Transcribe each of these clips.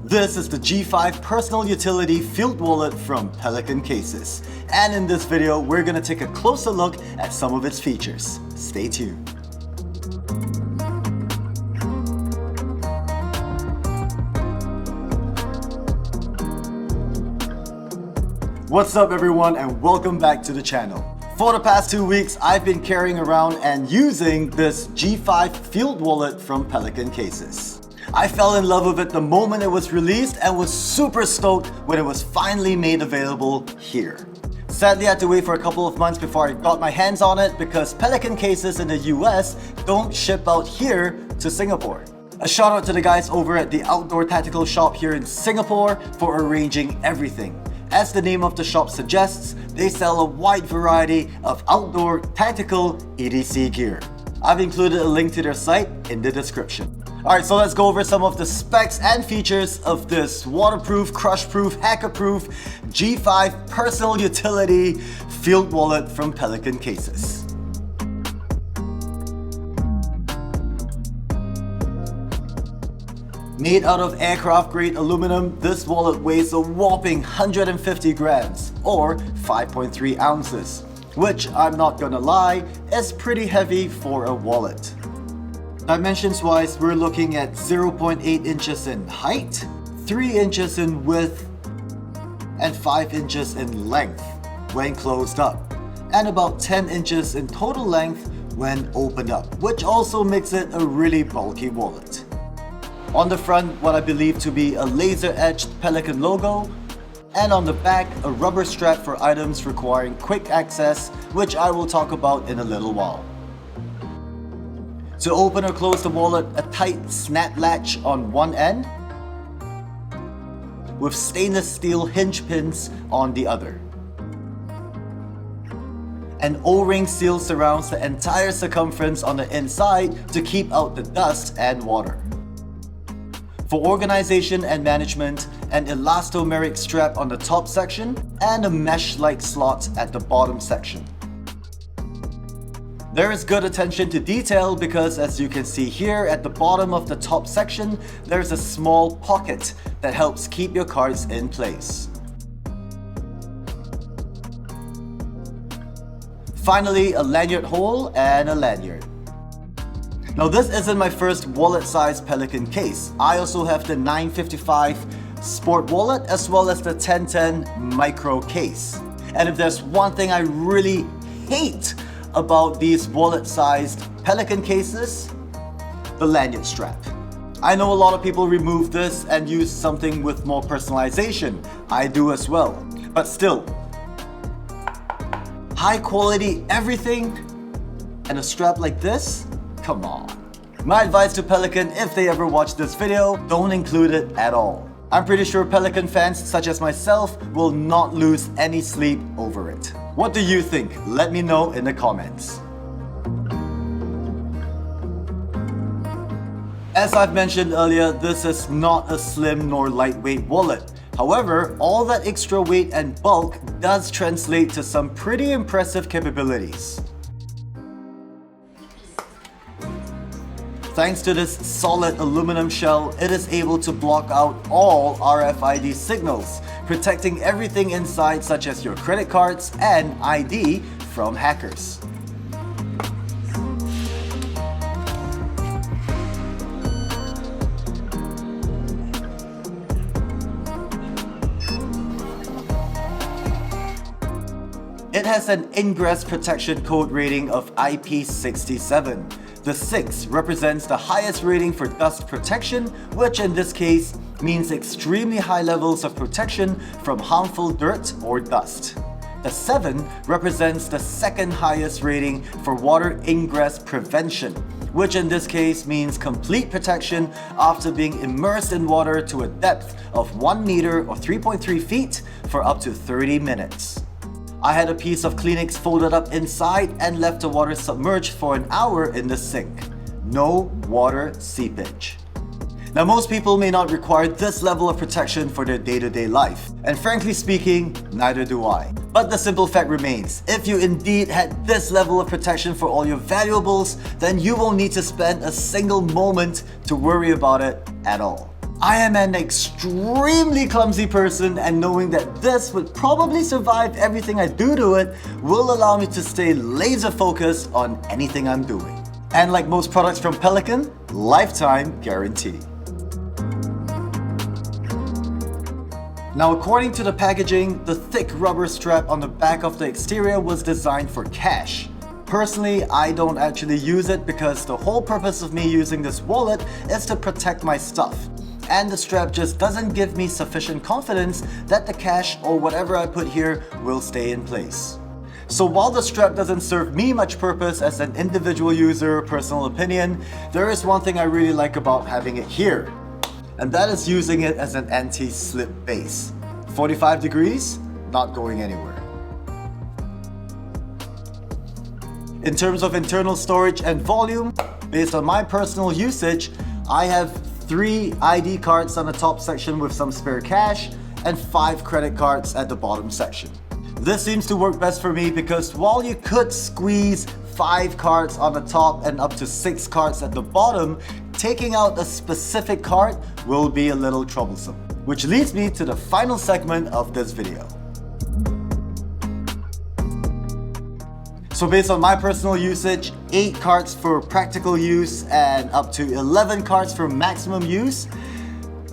This is the G5 Personal Utility Field Wallet from Pelican Cases. And in this video, we're gonna take a closer look at some of its features. Stay tuned. What's up everyone, and welcome back to the channel. For the past 2 weeks, I've been carrying around and using this G5 Field Wallet from Pelican Cases. I fell in love with it the moment it was released and was super stoked when it was finally made available here. Sadly, I had to wait for a couple of months before I got my hands on it because Pelican Cases in the US don't ship out here to Singapore. A shout out to the guys over at the Outdoor Tactical Shop here in Singapore for arranging everything. As the name of the shop suggests, they sell a wide variety of outdoor tactical EDC gear. I've included a link to their site in the description. Alright, so let's go over some of the specs and features of this waterproof, crush-proof, hacker-proof G5 Personal Utility Field Wallet from Pelican Cases. Made out of aircraft-grade aluminum, this wallet weighs a whopping 150 grams or 5.3 ounces, which I'm not gonna lie, is pretty heavy for a wallet. Dimensions-wise, we're looking at 0.8 inches in height, 3 inches in width, and 5 inches in length when closed up, and about 10 inches in total length when opened up, which also makes it a really bulky wallet. On the front, what I believe to be a laser-etched Pelican logo, and on the back, a rubber strap for items requiring quick access, which I will talk about in a little while. To open or close the wallet, a tight snap latch on one end, with stainless steel hinge pins on the other. An O-ring seal surrounds the entire circumference on the inside to keep out the dust and water. For organization and management, an elastomeric strap on the top section and a mesh-like slot at the bottom section. There is good attention to detail because, as you can see here at the bottom of the top section, there's a small pocket that helps keep your cards in place. Finally, a lanyard hole and a lanyard. Now this isn't my first wallet-sized Pelican case. I also have the 955 Sport Wallet as well as the 1010 Micro case. And if there's one thing I really hate about these wallet-sized Pelican cases, the lanyard strap. I know a lot of people remove this and use something with more personalization. I do as well. But still, high quality everything and a strap like this? Come on. My advice to Pelican, if they ever watch this video, don't include it at all. I'm pretty sure Pelican fans such as myself will not lose any sleep over it. What do you think? Let me know in the comments. As I've mentioned earlier, this is not a slim nor lightweight wallet. However, all that extra weight and bulk does translate to some pretty impressive capabilities. Thanks to this solid aluminum shell, it is able to block out all RFID signals, protecting everything inside such as your credit cards and ID from hackers. It has an ingress protection code rating of IP67. The 6 represents the highest rating for dust protection, which in this case means extremely high levels of protection from harmful dirt or dust. The 7 represents the second highest rating for water ingress prevention, which in this case means complete protection after being immersed in water to a depth of 1 meter or 3.3 feet for up to 30 minutes. I had a piece of Kleenex folded up inside and left the water submerged for an hour in the sink. No water seepage. Now most people may not require this level of protection for their day-to-day life, and frankly speaking, neither do I. But the simple fact remains, if you indeed had this level of protection for all your valuables, then you won't need to spend a single moment to worry about it at all. I am an extremely clumsy person, and knowing that this would probably survive everything I do to it will allow me to stay laser focused on anything I'm doing. And like most products from Pelican, lifetime guarantee. Now, according to the packaging, the thick rubber strap on the back of the exterior was designed for cash. Personally, I don't actually use it because the whole purpose of me using this wallet is to protect my stuff. And the strap just doesn't give me sufficient confidence that the cash or whatever I put here will stay in place. So while the strap doesn't serve me much purpose as an individual user, personal opinion, there is one thing I really like about having it here. And that is using it as an anti-slip base. 45 degrees, not going anywhere. In terms of internal storage and volume, based on my personal usage, I have 3 ID cards on the top section with some spare cash and 5 credit cards at the bottom section. This seems to work best for me because while you could squeeze 5 cards on the top and up to 6 cards at the bottom, taking out a specific card will be a little troublesome. Which leads me to the final segment of this video. So based on my personal usage, 8 cards for practical use and up to 11 cards for maximum use,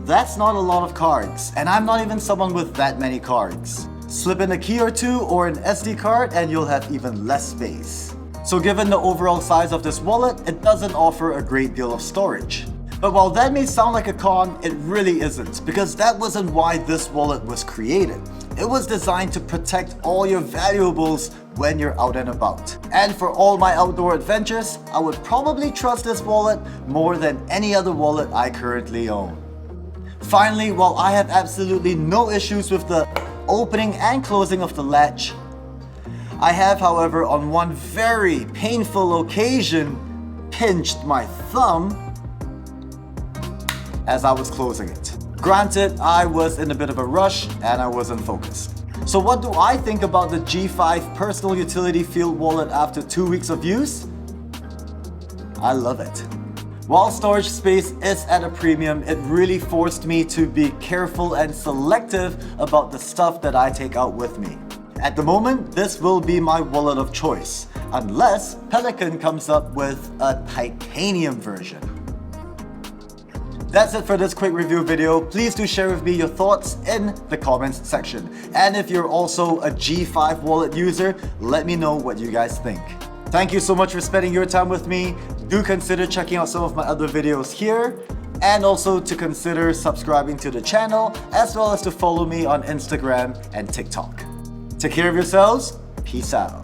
that's not a lot of cards, and I'm not even someone with that many cards. Slip in a key or 2 or an SD card and you'll have even less space. So given the overall size of this wallet, it doesn't offer a great deal of storage. But while that may sound like a con, it really isn't, because that wasn't why this wallet was created. It was designed to protect all your valuables when you're out and about. And for all my outdoor adventures, I would probably trust this wallet more than any other wallet I currently own. Finally, while I have absolutely no issues with the opening and closing of the latch, I have, however, on one very painful occasion, pinched my thumb as I was closing it. Granted, I was in a bit of a rush and I wasn't focused. So what do I think about the G5 Personal Utility Field Wallet after 2 weeks of use? I love it. While storage space is at a premium, it really forced me to be careful and selective about the stuff that I take out with me. At the moment, this will be my wallet of choice, unless Pelican comes up with a titanium version. That's it for this quick review video. Please do share with me your thoughts in the comments section. And if you're also a G5 wallet user, let me know what you guys think. Thank you so much for spending your time with me. Do consider checking out some of my other videos here, and also to consider subscribing to the channel, as well as to follow me on Instagram and TikTok. Take care of yourselves. Peace out.